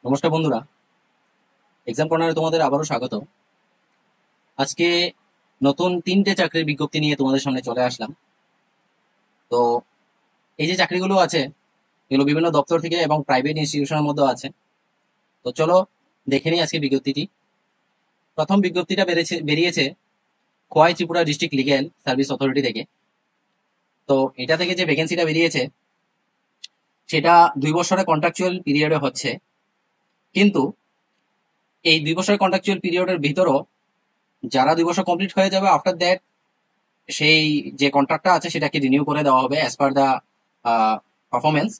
নমস্কার বন্ধুরা, এক্সাম কর্নারে তোমাদের আবারও স্বাগত। আজকে নতুন 3টে চাকরির বিজ্ঞপ্তি নিয়ে তোমাদের সামনে চলে আসলাম। তো এই যে চাকরিগুলো আছে, এগুলো বিভিন্ন দপ্তর থেকে এবং প্রাইভেট ইনস্টিটিউশনের মধ্যে আছে। তো চলো দেখে নিই আজকে বিজ্ঞপ্তিটি। প্রথম বিজ্ঞপ্তিটা বেরিয়েছে Khowai Tripura district legal service authority থেকে। তো এটা থেকে যে ভ্যাকেন্সিটা বেরিয়েছে সেটা 2 বছরের কন্ট্রাকচুয়াল পিরিয়ডে হচ্ছে, কিন্তু এই 2 বছরের কন্ট্রাকচুয়াল পিরিয়ডের ভিতরও যারা 2 বছর কমপ্লিট হয়ে যাবে, আফটার দ্যাট সেই যে কন্ট্রাক্টটা আছে সেটাকে রিনিউ করে দেওয়া হবে অ্যাজ পার দা পারফরমেন্স।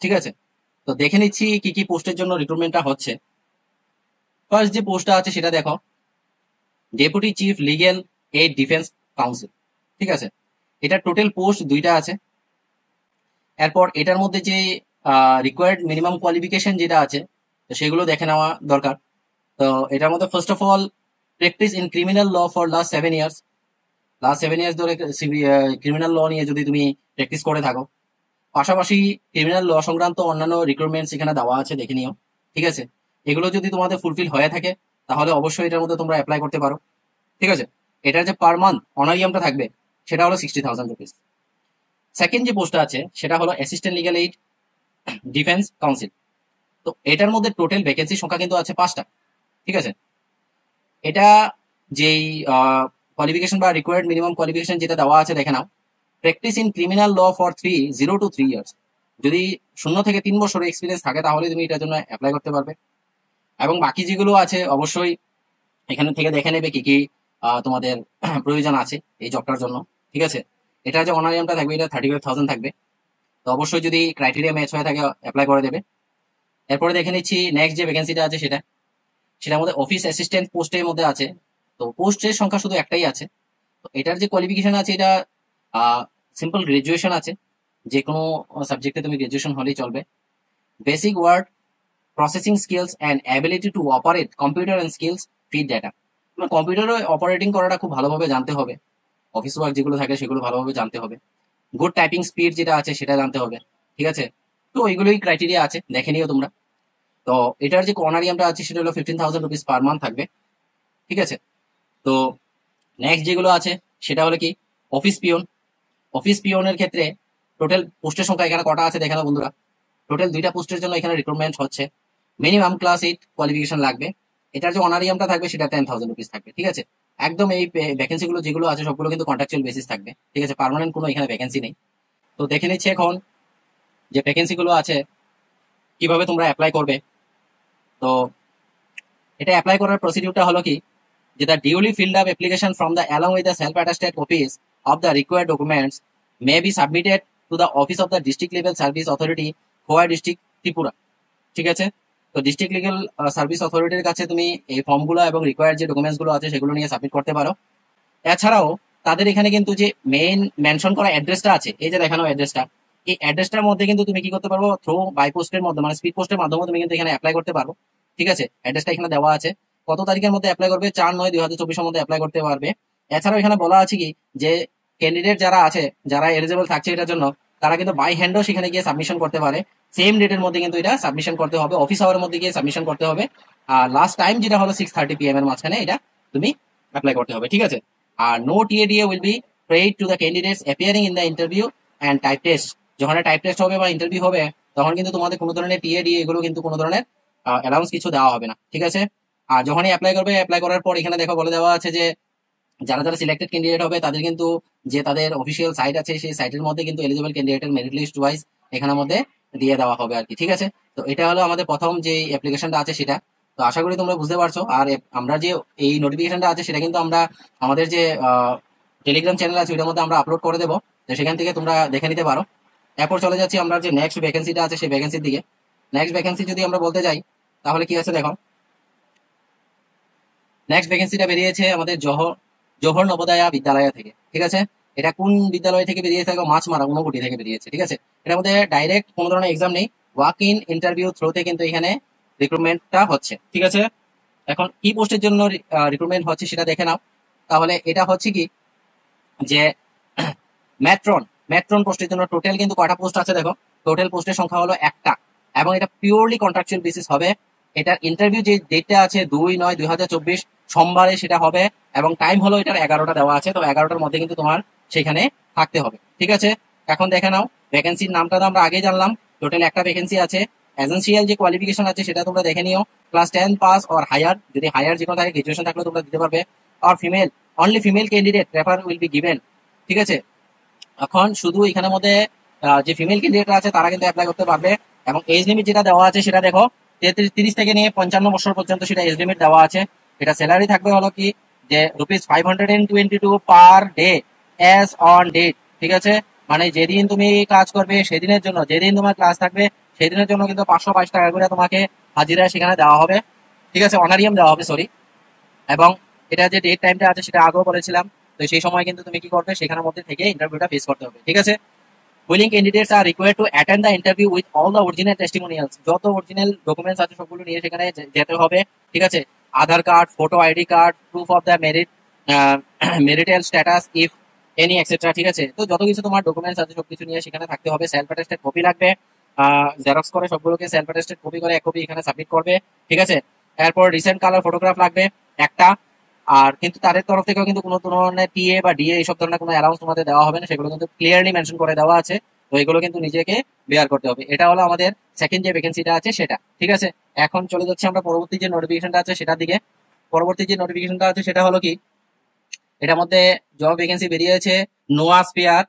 ঠিক আছে, তো দেখে নিচ্ছি কি কি পোস্টের জন্য রিক্রুটমেন্টটা হচ্ছে। ফার্স্ট যে পোস্টটা আছে সেটা দেখো, deputy chief legal aid defence council. ঠিক আছে, এটা টোটাল পোস্ট 2টা আছে। এরপর এটার মধ্যে যে রিকোয়ার্ড মিনিমাম কোয়ালিফিকেশন যেটা আছে তো সেগুলো দেখে নেওয়া দরকার। তো এটার মধ্যে first of all, practice in criminal law for last 7 years ধরে ক্রিমিনাল ল নিয়ে যদি তুমি প্র্যাকটিস করে থাকো, পাশাপাশি ক্রিমিনাল ল সংক্রান্ত অন্যান্য রিক্রুটমেন্টস এখানে দেওয়া আছে, দেখে নিও। ঠিক আছে, এগুলো যদি তোমাদের ফুলফিল হয়ে থাকে তাহলে অবশ্যই এটার মধ্যে তোমরা অ্যাপ্লাই করতে পারো। ঠিক আছে, এটার যে পার মান্থ অনারিয়ামটা থাকবে সেটা হলো 60,000 রুপিস। সেকেন্ড যে পোস্টটা আছে সেটা হলো assistant legal aid defence council. তো এটার মধ্যে টোটাল ভ্যাকেন্সির সংখ্যা কিন্তু আছে 5টা। ঠিক আছে, এটা যেই কোয়ালিফিকেশন বা রিকোয়ার্ড মিনিমাম কোয়ালিফিকেশন যেটা দেওয়া আছে দেখে নাও। Practice in criminal law for 0 to 3 years. যদি 0 থেকে 3 বছরের এক্সপিরিয়েন্স থাকে তাহলে তুমি এটার জন্য অ্যাপ্লাই করতে পারবে। এবং বাকি যেগুলো আছে অবশ্যই এখানে থেকে দেখে নেবে কি কি তোমাদের প্রয়োজন আছে এই জবটার জন্য। ঠিক আছে, এটা যে অনারিয়ামটা থাকবে এটা 35,000 থাকবে। তো অবশ্যই যদি ক্রাইটেরিয়া ম্যাচ হয়ে থাকে অ্যাপ্লাই করে দেবে। এরপরে দেখে নিচ্ছি নেক্সট যে ভ্যাকেন্সিটা আছে সেটার মধ্যে অফিস অ্যাসিস্ট্যান্ট পোস্টের মধ্যে আছে। তো পোস্টের সংখ্যা শুধু একটাই আছে। তো এটার যে কোয়ালিফিকেশন আছে এটা সিম্পল গ্রাজুয়েশন আছে, যে কোনো সাবজেক্টে তুমি গ্রাজুয়েশন হলেই চলবে। Basic word processing skills and ability to operate computer and skills feed data. মানে কম্পিউটারে অপারেটিং করাটা খুব ভালোভাবে জানতে হবে, অফিস ওয়ার্ক যেগুলো থাকে সেগুলো ভালোভাবে জানতে হবে, গুড টাইপিং স্পিড যেটা আছে সেটা জানতে হবে। ঠিক আছে, তো এইগুলোই ক্রাইটেরিয়া আছে, দেখে নিও তোমরা। তো এটার যে অনারিয়ামটা আছে সেটা হলো 15,000 রুপিস পার মান্থ থাকবে। ঠিক আছে, তো নেক্সট যেগুলো আছে সেটা হলো কি অফিস পিয়ন। অফিস পিয়নের ক্ষেত্রে টোটাল পোস্টের সংখ্যা এখানে কটা আছে দেখে নাও বন্ধুরা। টোটাল 2টা পোস্টের জন্য এখানে রিক্রুটমেন্ট হচ্ছে। মিনিমাম ক্লাস 8 কোয়ালিফিকেশন লাগবে। এটার যে অনারিয়ামটা থাকবে সেটা 10,000 রুপিস থাকবে। ঠিক আছে, একদম এই ভ্যাকেন্সি গুলো যেগুলো আছে সবগুলো কিন্তু কন্ট্রাকচুয়াল বেসিস থাকবে। ঠিক আছে, পার্মানেন্ট কোনো এখানে ভ্যাকেন্সি নেই। তো দেখে নিচ্ছি এখন যে ভ্যাকেন্সি গুলো আছে কিভাবে তোমরা অ্যাপ্লাই করবে। তো এটা অ্যাপ্লাই করার প্রসিডিউরটা হলো কি, যেটা duly filled up application from the along with the self attested copies of the required documents may be submitted to the office of the district level service authority Khowai district Tripura. ঠিক আছে, তো ডিস্ট্রিক্ট লিগ্যাল সার্ভিস অথরিটির কাছে তুমি এই ফর্মগুলো এবং required যে documents গুলো আছে সেগুলো নিয়ে সাবমিট করতে পারো। এছাড়াও তাদের এখানে কিন্তু যে মেইন মেনশন করা অ্যাড্রেসটা আছে, এই যে দেখানো অ্যাড্রেসটা, এই অ্যাড্রেসটার মধ্যে কিন্তু তুমি কি করতে পারবো, থ্রু বাই পোস্টের মধ্যে মানে স্পিড পোস্টের মাধ্যমে তুমি কিন্তু এখানে অ্যাপ্লাই করতে পারো। ঠিক আছে, অ্যাড্রেসটা এখানে দেওয়া আছে। কত তারিখের মধ্যে অ্যাপ্লাই করবে, 4/9/2024 মধ্যে অ্যাপ্লাই করতে পারবে। এছাড়াও এখানে বলা আছে কি যে ক্যান্ডিডেট যারা আছে, যারা এলিজিবল থাকছে এটার জন্য, তারা কিন্তু বাই হ্যান্ডও সেখানে গিয়ে সাবমিশন করতে পারে। সেম ডেটের মধ্যে কিন্তু এটা সাবমিশন করতে হবে, অফিস আওয়ারের মধ্যে গিয়ে সাবমিশন করতে হবে। আর লাস্ট টাইম যেটা হলো 6:30 PM এর মাঝখানে এটা তুমি অ্যাপ্লাই করতে হবে। ঠিক আছে, আর no TA DA will be paid to the candidates appearing in the interview and type test. যখন টাইপ টেস্ট হবে বা ইন্টারভিউ হবে তখন কিন্তু তোমাদের কোনো ধরনের টিএডিএ এগুলো কিন্তু কোনো ধরনের অ্যালাউন্স কিছু দেওয়া হবে না। ঠিক আছে, আর যখনই অ্যাপ্লাই করবে, অ্যাপ্লাই করার পর এখানে দেখো বলে দেওয়া আছে যে যারা যারা সিলেক্টেড ক্যান্ডিডেট হবে তাদের কিন্তু যে তাদের অফিসিয়াল সাইট আছে সেই সাইটের মধ্যে কিন্তু এলিজিবল ক্যান্ডিডেটের মেরিট লিস্ট ওয়াইজ এখানের মধ্যে দিয়ে দেওয়া হবে আর কি। ঠিক আছে, তো এটা হলো আমাদের প্রথম যে অ্যাপ্লিকেশনটা আছে সেটা। তো আশা করি তোমরা বুঝতে পারছো। আর আমরা যে এই নোটিফিকেশনটা আছে সেটা কিন্তু আমরা আমাদের যে টেলিগ্রাম চ্যানেল আছে ওইটার মধ্যে আমরা আপলোড করে দেবো, তো সেখান থেকে তোমরা দেখে নিতে পারো। এরপর চলে যাচ্ছি আমরা যে নেক্সট ভ্যাকেন্সিটা আছে সেই ভ্যাকেন্সির দিকে। নেক্সট ভ্যাকেন্সি যদি আমরা বলতে যাই তাহলে কি আছে দেখো, নেক্সট ভ্যাকেন্সিটা বেরিয়েছে আমাদের জোহর নবোদয়া বিদ্যালয় থেকে। ঠিক আছে, এটা কোন বিদ্যালয় থেকে বেরিয়েছে দেখো, মাছমারা ঊনকোটি থেকে বেরিয়েছে। ঠিক আছে, এটার মধ্যে ডাইরেক্ট কোনো ধরনের এক্সাম নেই, ওয়াক ইন ইন্টারভিউ থ্রুতে কিন্তু এখানে রিক্রুটমেন্টটা হচ্ছে। ঠিক আছে, এখন কি পোস্টের জন্য রিক্রুটমেন্ট হচ্ছে সেটা দেখে নাও। তাহলে এটা হচ্ছে কি যে ম্যাট্রন ম্যাট্রন পোস্টের জন্য টোটাল কিন্তু কয়টা পোস্ট আছে দেখো, টোটাল পোস্টের সংখ্যা হলো একটা। এবং এটা পিওরলি কন্ট্রাকচুয়াল বেসিস হবে। এটার ইন্টারভিউ যে ডেটটা আছে 2/9/2024 সোমবারে সেটা হবে, এবং টাইম হলো এটার 11টা দেওয়া আছে। তো 11টার মধ্যে কিন্তু তোমার সেখানে থাকতে হবে, ঠিক আছে। এখন দেখে নাও, ভ্যাকেন্সির নামটা তো আমরা আগেই জানলাম। টোটাল একটা ভ্যাকেন্সি আছে। এসেনশিয়াল যে কোয়ালিফিকেশন আছে সেটা তোমরা দেখে নিও, ক্লাস 10 পাস অর হায়ার, যদি হায়ার যে কোনো থাকে গ্রাজুয়েশন থাকলে তোমরা দিতে পারবে। আর female, only female candidate prefer will be given, ঠিক আছে। এখন শুধু এখানের মধ্যে যে ফিমেল ক্যান্ডিডেট আছে তারা কিন্তু অ্যাপ্লাই করতে পারবে। এবং এজ লিমিট যেটা দেওয়া আছে সেটা দেখো, 30 থেকে নিয়ে 55 বছর পর্যন্ত সেটা এজ লিমিট দেওয়া আছে। এটা স্যালারি থাকবে হলো কি যে ₹522 per day as on date, ঠিক আছে। মানে যেদিন তুমি কাজ করবে সেদিনের জন্য, যেদিন তোমার ক্লাস থাকবে সেদিনের জন্য কিন্তু 522 টাকা করে তোমাকে হাজিরা সেখানে দেওয়া হবে, ঠিক আছে, অনারিয়াম দেওয়া হবে, সরি। এবং এটা যে ডেট টাইমটা আছে সেটা আগেও বলেছিলাম। তো সেই সময় কিন্তু তুমি কি করবে, সেখানের মধ্যে থেকে ইন্টারভিউটা ফেস করতে হবে, ঠিক আছে। Willing candidates are required to attend the interview with all the original testimonials, যত অরিজিনাল ডকুমেন্টস আছে সবগুলো নিয়ে সেখানে যেতে হবে, ঠিক আছে। Aadhaar card, photo ID card, proof of the marital status if any etcetera, ঠিক আছে। তো যত কিছু তোমার ডকুমেন্টস আছে সবকিছু নিয়ে সেখানে থাকতে হবে। সেলফ অ্যাটেস্টেড কপি লাগবে, জেরক্স করে সবগুলোকে সেলফ অ্যাটেস্টেড কপি করে এক কপি এখানে সাবমিট করবে, ঠিক আছে। এরপর রিসেন্ট কালার ফটোগ্রাফ লাগবে একটা। আর কিন্তু তাদের তরফ থেকেও কিন্তু কোনো ধরনের টিএ বা ডিএ এইসব ধরনের কোনো অ্যালাউন্স তোমাদের দেওয়া হবে না, সেগুলো কিন্তু ক্লিয়ারলি মেনশন করে দেওয়া আছে। তো এগুলো কিন্তু নিজেকে বেয়ার করতে হবে। এটা হলো আমাদের সেকেন্ড যে ভ্যাকেন্সিটা আছে সেটা, ঠিক আছে। এখন চলে যাচ্ছে আমরা পরবর্তী যে নোটিফিকেশনটা আছে সেটার দিকে। পরবর্তী যে নোটিফিকেশনটা আছে সেটা হলো কি, এটার মধ্যে জব ভ্যাকেন্সি বেরিয়েছে নোয়া স্পেয়ার,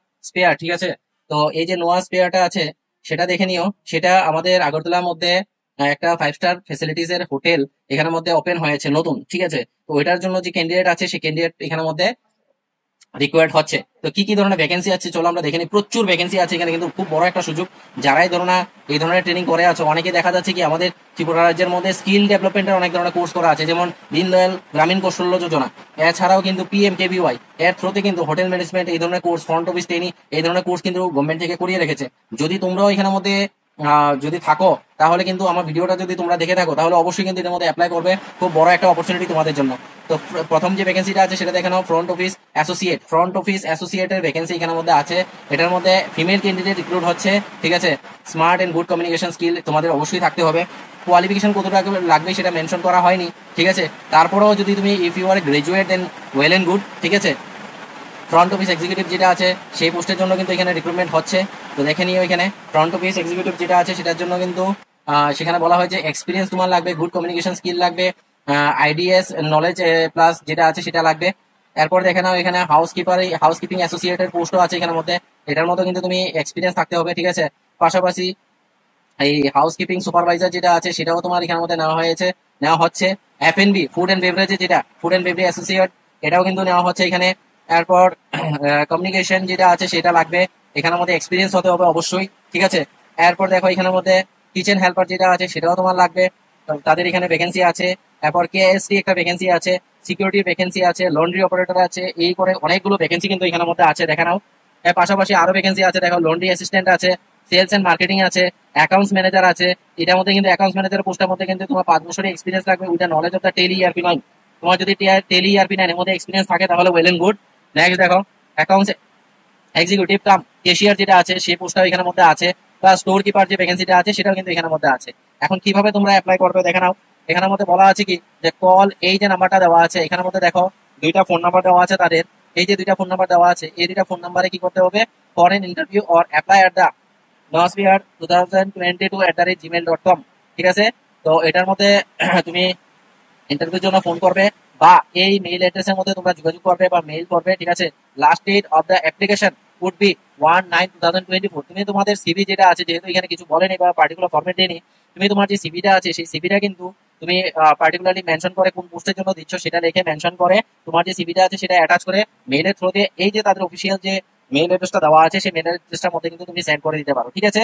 ঠিক আছে। তো এই যে নোয়া স্পেয়ারটা আছে সেটা দেখে নিও। সেটা আমাদের আগরতলার মধ্যে একটা 5 স্টার ফেসিলিটিস এর হোটেল এখানের মধ্যে ওপেন হয়েছে নতুন, ঠিক আছে। তো ওইটার জন্য যে ক্যান্ডিডেট আছে সেই ক্যান্ডিডেট এখানের মধ্যে রিকোয়ার্ড হচ্ছে। তো কি কি ধরনের ভ্যাকেন্সি আছে চলো আমরা দেখে নিই। প্রচুর ভ্যাকেন্সি আছে এখানে, কিন্তু খুব বড় একটা সুযোগ। যারাই ধরো না এই ধরনের ট্রেনিং করে আছে, অনেকে দেখা যাচ্ছে কি আমাদের ত্রিপুরা রাজ্যের মধ্যে স্কিল ডেভেলপমেন্টের অনেক ধরনের কোর্স করা আছে, যেমন দীনদয়াল গ্রামীণ কৌশল্য যোজনা, এছাড়াও কিন্তু PMKVY এর থ্রুতে কিন্তু হোটেল ম্যানেজমেন্ট এই ধরনের কোর্স, ফ্রন্ট অফিস ট্রেনিং এই ধরনের কোর্স কিন্তু গভর্নমেন্ট থেকে করিয়ে রেখেছে। যদি তোমরাও এখানের মধ্যে যদি থাকো তাহলে কিন্তু আমার ভিডিওটা যদি তোমরা দেখে থাকো তাহলে অবশ্যই কিন্তু এর মধ্যে অ্যাপ্লাই করবে। খুব বড় একটা অপরচুনিটি তোমাদের জন্য। তো প্রথম যে ভ্যাকেন্সিটা আছে সেটা দেখে নাও, ফ্রন্ট অফিস অ্যাসোসিয়েটের ভ্যাকেন্সি এখানের মধ্যে আছে। এটার মধ্যে ফিমেল ক্যান্ডিডেট রিক্রুট হচ্ছে, ঠিক আছে। Smart and good communication skill তোমাদের অবশ্যই থাকতে হবে। কোয়ালিফিকেশন কতটা লাগবে সেটা মেনশন করা হয়নি, ঠিক আছে। তারপরেও যদি তুমি if you are graduate then well and good, ঠিক আছে। ফ্রন্ট অফিস এক্সিকিউটিভ যেটা আছে সেই পোস্টের জন্য কিন্তু এখানে রিক্রুটমেন্ট হচ্ছে। তো দেখে নিও, এখানে ফ্রন্ট অফিস এক্সিকিউটিভ যেটা আছে সেটার জন্য কিন্তু সেখানে বলা হয়েছে এক্সপিরিয়েন্স তোমার লাগবে, গুড কমিউনিকেশন স্কিল লাগবে, IDS নলেজ প্লাস যেটা আছে সেটা লাগবে। এরপর দেখে নাও এখানে হাউসকিপিং অ্যাসোসিয়েটের পোস্টও আছে এখানের মধ্যে। এটার মধ্যে কিন্তু তুমি এক্সপিরিয়েন্স থাকতে হবে, ঠিক আছে। পাশাপাশি এই হাউসকিপিং সুপারভাইজার যেটা আছে সেটাও তোমার এখানের মধ্যে নেওয়া হচ্ছে। F&B ফুড এন্ড বেভারেজ যেটা ফুড এন্ড বেভারেজ অ্যাসোসিয়েট, এটাও কিন্তু নেওয়া হচ্ছে এখানে। এরপর কমিউনিকেশন যেটা আছে সেটা লাগবে, এখানের মধ্যে এক্সপিরিয়েন্স হতে হবে অবশ্যই, ঠিক আছে। এরপর দেখো এখানের মধ্যে কিচেন হেল্পার যেটা আছে সেটাও তোমার লাগবে, তো তাদের এখানে ভ্যাকেন্সি আছে। এরপর KSD একটা ভ্যাকেন্সি আছে, সিকিউরিটি ভ্যাকেন্সি আছে, লন্ড্রি অপারেটর আছে, এই করে অনেকগুলো ভ্যাকেন্সি কিন্তু এখানের মধ্যে আছে, দেখে নাও। এর পাশাপাশি আরো ভ্যাকেন্সি আছে, দেখো লন্ড্রি অ্যাসিস্ট্যান্ট আছে, সেলস এন্ড মার্কেটিং আছে, অ্যাকাউন্টস ম্যানেজার আছে। এটার মধ্যে কিন্তু অ্যাকাউন্টস ম্যানেজার পোস্টের মধ্যে কিন্তু তোমার 5 বছরের এক্সপিরিয়েন্স লাগবে with the knowledge of the Tally ERP9। তোমার যদি টেলি ERP9 এর মধ্যে এক্সপিরিয়েন্স থাকে তাহলে ওয়েল এন্ড গুড। নেক্সট দেখো অ্যাকাউন্টস এক্সিকিউটিভ কাম ক্যাশিয়ার যেটা আছে সেই পোস্টটাও এখানের মধ্যে আছে, বা স্টোর কিপার যে ভ্যাকেন্সিটা আছে সেটাও কিন্তু এখানের মধ্যে আছে। এখন কিভাবে তোমরা অ্যাপ্লাই করবে দেখে নাও। এখানের মধ্যে বলা আছে কি যে কল, এই যে নাম্বারটা দেওয়া আছে এখানের মধ্যে দেখো দুইটা ফোন নাম্বার দেওয়া আছে তাদের। এই যে দুইটা ফোন নাম্বার দেওয়া আছে, এই দুইটা ফোন নাম্বারে কি করতে হবে, for an interview or apply at the নসবিহার 2022@gmail.com, ঠিক আছে। তো এটার মধ্যে তুমি ইন্টারভিউর জন্য ফোন করবে বা এই মেইল অ্যাড্রেসের মধ্যে তোমরা যোগাযোগ করবে বা মেইল করবে, ঠিক আছে। Last date of the application would be 1/9/2024। তুমি তোমাদের সিভি যেটা আছে, যেহেতু এখানে কিছু বলেনি বা পার্টিকুলার ফরম্যাট দেয়নি, তুমি তোমার যে সিভিটা আছে সেই সিভিটা কিন্তু তুমি পার্টিকুলারলি মেনশন করে কোন পোস্টের জন্য দিচ্ছ সেটা লিখে মেনশন করে তোমার যে সিভিটা আছে সেটা অ্যাটাচ করে মেইলের থ্রু দিয়ে এই যে তাদের অফিসিয়াল যে মেইল অ্যাড্রেসটা দেওয়া আছে সেই মেইল অ্যাড্রেসটার মধ্যে কিন্তু তুমি সেন্ড করে দিতে পারো, ঠিক আছে।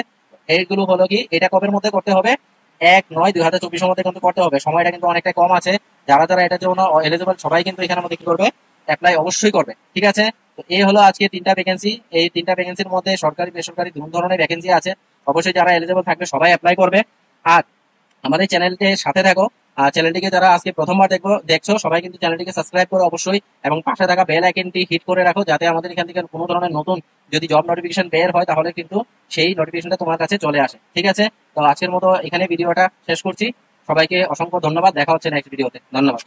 এইগুলো হলো কি, এটা কবের মধ্যে করতে হবে, 1/9/2024 মধ্যে কিন্তু করতে হবে। সময়টা কিন্তু অনেকটা কম আছে। যারা যারা এটার জন্য এলিজিবল সবাই কিন্তু এখানের মধ্যে কি করবে, অ্যাপ্লাই অবশ্যই করবে, ঠিক আছে। তো এই হলো আজকে 3টা ভ্যাকেন্সি। এই 3টা ভ্যাকেন্সির মধ্যে সরকারি বেসরকারি দুই ধরনের ভ্যাকেন্সি আছে। অবশ্যই যারা এলিজিবল থাকবে সবাই অ্যাপ্লাই করবে। আর আমাদের চ্যানেলটির সাথে থাকো, চ্যানেলটিকে যারা আজকে প্রথমবার দেখছো সবাই কিন্তু চ্যানেলটিকে সাবস্ক্রাইব করো অবশ্যই, এবং পাশে থাকা বেল আইকনটি হিট করে রাখো, যাতে আমাদের এখান থেকে কোনো ধরনের নতুন যদি জব নোটিফিকেশন বের হয় তাহলে কিন্তু সেই নোটিফিকেশনটা তোমার কাছে চলে আসে। ঠিক আছে, তো আজকের মতো এখানে ভিডিওটা শেষ করছি। সবাইকে অসংখ্য ধন্যবাদ, দেখা হচ্ছে নেক্সট ভিডিওতে। ধন্যবাদ।